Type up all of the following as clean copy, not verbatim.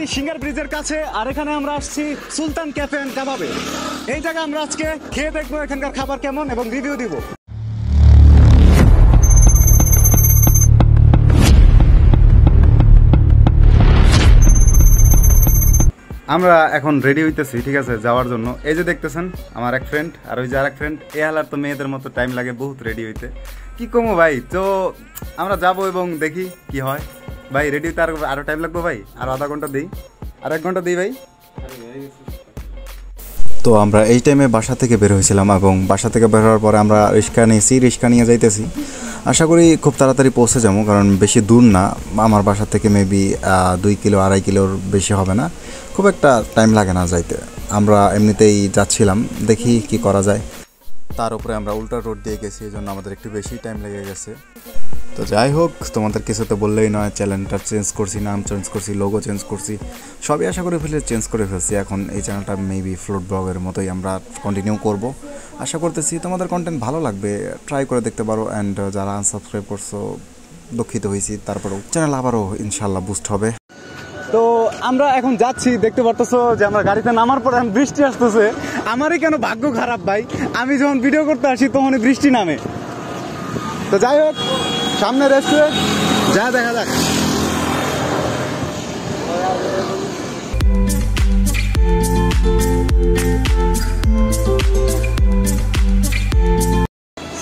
আছি সিঙ্গার ব্রিজের কাছে, আর এখানে আমরা আসছি সুলতান ক্যাফে এন্ড কাবাবে। এই জায়গায় আমরা আজকে খেয়ে দেখবো এখানকার খাবার কেমন এবং রিভিউ দিব। আমরা এখন রেডি হইতেছি, ঠিক আছে, যাওয়ার জন্য। এই যে দেখতেছেন আমার এক ফ্রেন্ড আর ওই যে আর এক ফ্রেন্ড। এ হালার তো মেয়েদের মতো টাইম লাগে বহুত রেডি হইতে, কি কমো ভাই। তো আমরা যাবো এবং দেখি কি হয়। ভাই রেডি হইতে আরো টাইম লাগবে ভাই, আরো আধা ঘন্টা দিই, আর 1 ঘন্টা দিই ভাই। তো আমরা এই টাইমে বাসা থেকে বের হয়েছিলাম এবং বাসা থেকে বের হওয়ার পরে আমরা রিক্সা নিয়েছি, রিক্সা নিয়ে যাইতেছি। আশা করি খুব তাড়াতাড়ি পৌঁছে যাবো, কারণ বেশি দূর না আমার বাসা থেকে, মেবি 2 কিলো 2.5 কিলোর বেশি হবে না, খুব একটা টাইম লাগে না যাইতে। আমরা এমনিতেই যাচ্ছিলাম, দেখি কি করা যায়। তার উপরে আমরা উল্টা রোড দিয়ে গেছি, এই জন্য আমাদের একটু বেশি টাইম লেগে গেছে। তো যাই হোক, তোমাদের কিছু তো বললেই নয়, চ্যানেলটা চেঞ্জ করছি, নাম চেঞ্জ করছি, লোগো চেঞ্জ করছি, সবই আশা করে চেঞ্জ করে ফেলছি। এখন এই চ্যানেলটা মেবি ফ্লোট ব্লগের মতোই আমরা কন্টিনিউ করব। আশা করতেছি তোমাদের কন্টেন্ট ভালো লাগবে, ট্রাই করে দেখতে পারো। অ্যান্ড যারা আনসাবস্ক্রাইব করছো দুঃখিত হয়েছি, তারপরেও চ্যানেল আবারও ইনশাল্লাহ বুস্ট হবে। তো আমরা এখন যাচ্ছি, দেখতে পারতেছো যে আমরা গাড়িতে নামার পরে বৃষ্টি আসতেছে। আমারই কেন ভাগ্য খারাপ ভাই, আমি যখন ভিডিও করতে আসি তখনই বৃষ্টি নামে। তো যাই হোক, সামনে রেস্টুরেন্ট, যা দেখা যাক।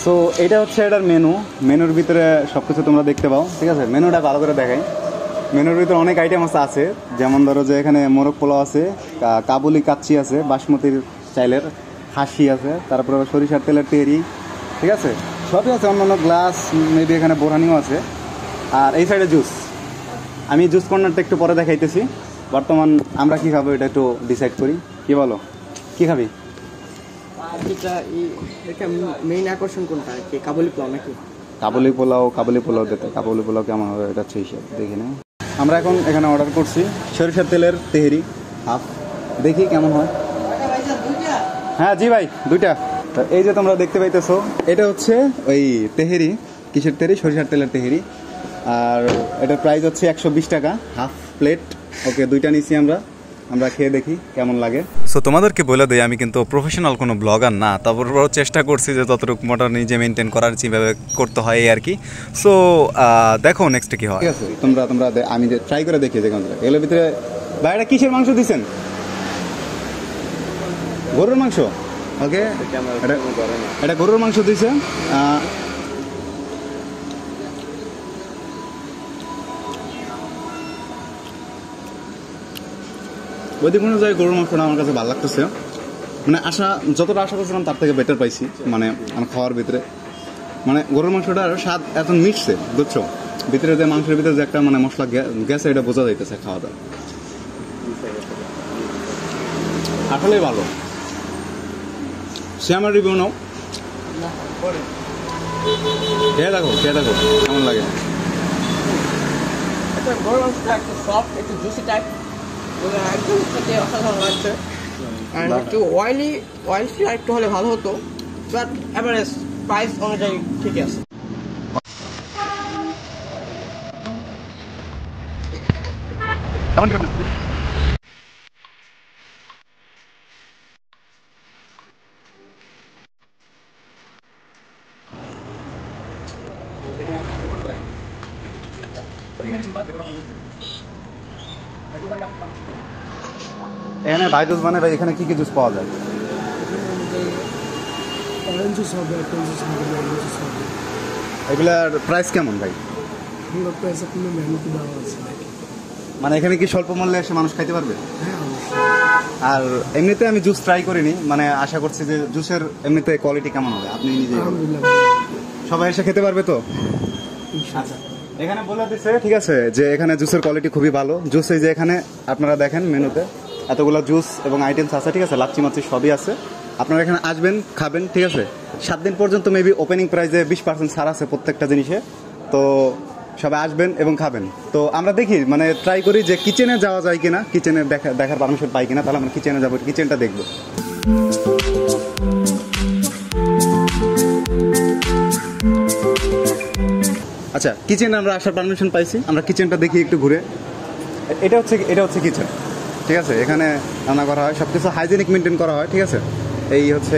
সো এটা হচ্ছে এটার মেনুর ভিতরে সবকিছু তোমরা দেখতে পাও, ঠিক আছে। মেনুটা ভালো করে দেখাই। মেনুর ভিতরে অনেক আইটেম আছে, যেমন ধরো যে এখানে মোরগ পোলাও আছে, কাবুলি কাচ্চি আছে, বাসমতির চাইলের হাসি আছে, তারপরে সরিষার তেলের তেরি, ঠিক আছে, সবই আছে। অন্যান্য গ্লাস মেবি এখানে বোরানিও আছে। আর এই সাইডে জুস, আমি জুস কর্নারটা একটু পরে দেখাইতেছি। বর্তমান আমরা কি খাবো এটা একটু ডিসাইড করি, কি বলো, কি খাবি? মেইন আকর্ষণ কোনটা, কাবুলি পোলাও নাকি? কাবুলি পোলাও দিতে, কাবুলি পোলাও কেমন হবে এটা হচ্ছে হিসাব, দেখি না। আমরা এখন এখানে অর্ডার করছি সরিষার তেলের তেহেরি হাফ, দেখি কেমন হয়। হ্যাঁ জি ভাই, 2টা। তো এই যে তোমরা দেখতে পাইতেছো, এটা হচ্ছে ওই তেহেরি, কিসের তেহেরি? সরিষার তেলের তেহেরি। আর এটার প্রাইস হচ্ছে 120 টাকা হাফ প্লেট। ওকে, 2টা নিছি আমরা খেয়ে দেখি কেমন লাগে। সো তোমাদেরকে বলে দিই, আমি কিন্তু প্রফেশনাল কোনো ব্লগার না, তারপর চেষ্টা করছি যে ততটুকু মোটা নিজে মেনটেন করার যেভাবে করতে হয় আর কি। সো দেখো নেক্সটে কি হয়, ঠিক আছে। তোমরা আমি যে ট্রাই করে দেখি যে এগুলোর ভিতরে। ভাই এটা কিসের মাংস দিচ্ছেন? গরুর মাংস। ওকে, এটা গরুর মাংস দিছে। ওইদিকে কোনো জায়গায় গরুর মাংসটা আমার কাছে ভালো লাগতেছে, মানে যতটা আশা করছিলাম তার থেকে বেটার পাইছি। মানে আমার খাওয়ার ভিতরে মানে গরুর মাংসটার স্বাদ এত মিটছে, বুঝছো, ভিতরে যে মাংসের ভিতরে যে একটা মানে মশলা গেছে, এটা বোঝা যাইতেছে খাওয়া দাওয়া। আসলেই ভালো। সে আমার রিভিউ নাও, খেয়ে দেখো কেমন লাগে। গরুর মাংসটা একটু সফট, একটু জুসি টাইপ, একদম খেতে অসাধারণ লাগছে। একটু অয়েলি আর একটু হলে ভালো হতো, বাট এভারেজ প্রাইস অনুযায়ী ঠিকই আছে। এখানে ভাই জুস মানে ভাই, এখানে কি কি জুস পাওয়া যায়? অরেঞ্জ জুস হবে, অ্যাপেল জুস হবে, ম্যাঙ্গো জুস হবে। এগুলার প্রাইস কেমন ভাই? এগুলোর প্রাইস আপনার মেনুতে দেওয়া আছে। মানে এখানে কি স্বল্প মূল্যে এসে মানুষ খাইতে পারবে? হ্যাঁ, অবশ্যই। আর এমনিতে আমি জুস ট্রাই করিনি, মানে আশা করছি যে জুসের এমনিতে কোয়ালিটি কেমন হবে আপনি নিজেই আলহামদুলিল্লাহ সবাই এসে খেতে পারবে তো? আচ্ছা, এখানে বলে দিচ্ছে, ঠিক আছে, যে এখানে জুসের কোয়ালিটি খুবই ভালো। জুস এই যে এখানে আপনারা দেখেন মেনুতে এতগুলো জুস এবং আইটেমস আছে, ঠিক আছে, লাচ্ছি মাচ্ছি সবই আছে। আপনারা এখানে আসবেন, খাবেন, ঠিক আছে। 7 দিন পর্যন্ত মেবি ওপেনিং প্রাইসে 20% ছাড় আছে প্রত্যেকটা জিনিসে। তো সবাই আসবেন এবং খাবেন। তো আমরা দেখি, মানে ট্রাই করি যে কিচেনে যাওয়া যায় কিনা, কিচেনে দেখার পারমিশন পাই কিনা, তাহলে আমরা কিচেনে যাবো, কিচেনটা দেখবো। আচ্ছা, কিচেনে আমরা আসার পারমিশন পাইছি, আমরা কিচেনটা দেখি একটু ঘুরে। এটা হচ্ছে কিচেন, ঠিক আছে। এখানে রান্না করা হয়, সব কিছু হাইজেনিক মেনটেন করা হয়, ঠিক আছে। এই হচ্ছে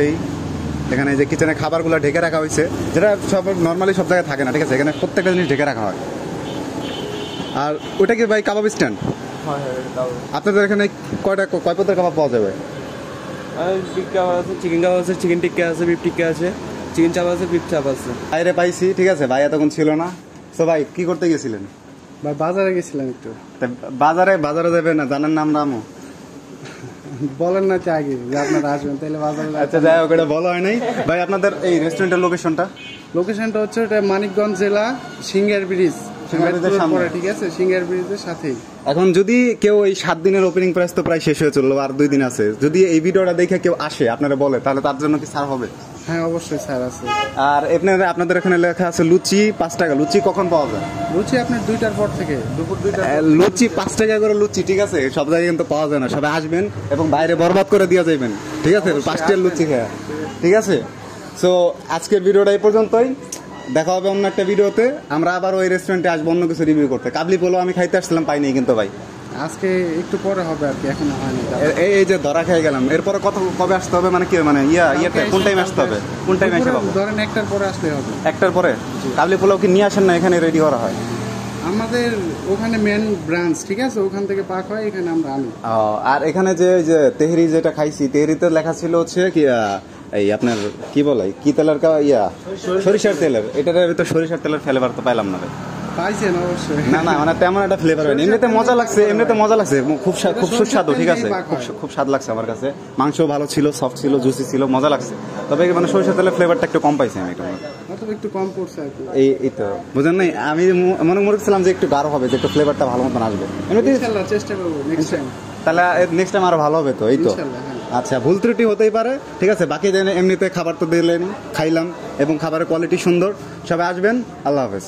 এখানে যে কিচেনে খাবারগুলো ঢেকে রাখা হয়েছে, যেটা সব নর্মালি সব জায়গায় থাকে না, ঠিক আছে। এখানে প্রত্যেকটা জিনিস ঢেকে রাখা হয়। আর ওটা কি ভাই কাবাব স্ট্যান্ড? আপনাদের এখানে কয় পদের কাবাব পাওয়া যাবে? বিগ কাবাব আছে, চিকেন কাবাব আছে, চিকেন টিক্কা আছে, বিফ টিক্কা আছে, চিকেন চাপ আছে, বিফ চাপ আছে। বাইরে পাইছি, ঠিক আছে। ভাই এতক্ষণ ছিল না। তো ভাই কি করতে গেছিলেন? ভাই বাজারে গেছিলাম একটু। তা বাজারে যাবেন না, জানেন না আমরা আমো? বলেন না যে আগে যে আপনারা আসবেন, তাহলে বাজারে আচ্ছা যাই হোক, এটা বলা হয় নাই। ভাই আপনাদের এই রেস্টুরেন্টের লোকেশনটা? লোকেশনটা হচ্ছে ওটা মানিকগঞ্জ জেলা সিঙ্গার ব্রিজ, সিঙ্গার ব্রিজের সামনে। পরে, ঠিক আছে, সিঙ্গার ব্রিজের সাথেই। এখন যদি কেউ এই 7 দিনের ওপেনিং প্রাইস তো প্রায় শেষ হয়ে চললো, আর 2 দিন আছে, যদি এই ভিডিওটা দেখে কেউ আসে আপনারা বলে, তাহলে তার জন্য কি ছাড় হবে? হ্যাঁ অবশ্যই স্যার আছে। আর আপনাদের এখানে লেখা আছে লুচি 5 টাকা। লুচি কখন পাওয়া যায়? লুচি আপনার 2টার পর থেকে, দুপুর 2টার। লুচি 5 টাকা করে লুচি, ঠিক আছে। সব জায়গায় কিন্তু পাওয়া যায় না। সবাই আসবেন এবং বাইরে বরবাদ করে দিয়ে যাবেন, ঠিক আছে, 5 টাকার লুচি খেয়ে, ঠিক আছে। সো আজকের ভিডিওটা এই পর্যন্তই। দেখা হবে অন্য একটা ভিডিওতে। আমরা আবার ওই রেস্টুরেন্টে আসবো অন্য কিছু রিভিউ করতে। কাবলি পোলো আমি খাইতে আসছিলাম, পাইনি কিন্তু ভাই। আজকে একটু পরে হবে আর কি, এখনো হয়নি। এই যে ধরা খেয়ে গেলাম। এরপরে কবে আসতে হবে, মানে কি, মানে ইয়েতে কোন টাইম আসতে হবে? কোন টাইম এসে পাবো? ধরেন 1টার পরে আসলে হবে। 1টার পরে? কাবলি পোলাও কি নিয়ে আসেন না, এখানে রেডি করা হয়? আমাদের ওখানে মেন ব্রাঞ্চ, ঠিক আছে, ওখান থেকে পাক হয়, এখানে আমরা আনি। আর এখানে যে তেহরি যেটা খাইছি, তেহরিতে লেখা ছিল হচ্ছে কি এই আপনার কি বলে, কি তেলের সরিষার তেলের। এটার ভিতরে সরিষার তেলের ফ্লেভার তো পাইলাম না ভাই। পাইছেন অবশ্যই। না মানে তেমন একটা ফ্লেভার হয়নি। এমনিতে মজা লাগছে, খুব সুস্বাদু, ঠিক আছে। খুব স্বাদ লাগছে আমার কাছে। মাংস ভালো ছিল, সফট ছিল, জুসি ছিল, মজা লাগছে। তবে মানে সরিষার তেলের ফ্লেভারটা একটু কম পাইছি আমি। অথবা একটু কম পড়ছে আর কি। এই তো বুঝেন নাই, আমি মনে করছিলাম যে একটু গাঢ় হবে, যে একটু ফ্লেভারটা ভালো মতন আসবে। এমনিতে ইনশাআল্লাহ চেষ্টা করব নেক্সট টাইম। তাহলে নেক্সট টাইম আরো ভালো হবে তো, এই তো। ইনশাআল্লাহ, হ্যাঁ। আচ্ছা, ভুল ত্রুটি হতেই পারে, ঠিক আছে। বাকি এমনিতে খাবার তো দিলেন, খাইলাম এবং খাবারের কোয়ালিটি সুন্দর। সবাই আসবেন। আল্লাহ হাফেজ।